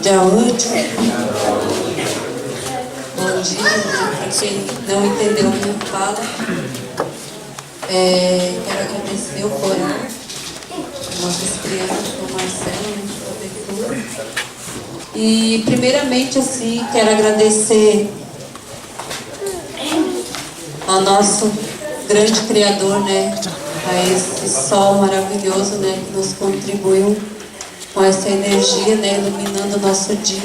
Dia útil. Bom dia, né? Para quem não entendeu a minha fala, quero agradecer o Corão, nossas crianças, o Marcelo, o prefeitura. E primeiramente, assim, quero agradecer ao nosso grande Criador, né? A esse sol maravilhoso, né? Que nos contribuiu com essa energia, né? Iluminando o nosso dia.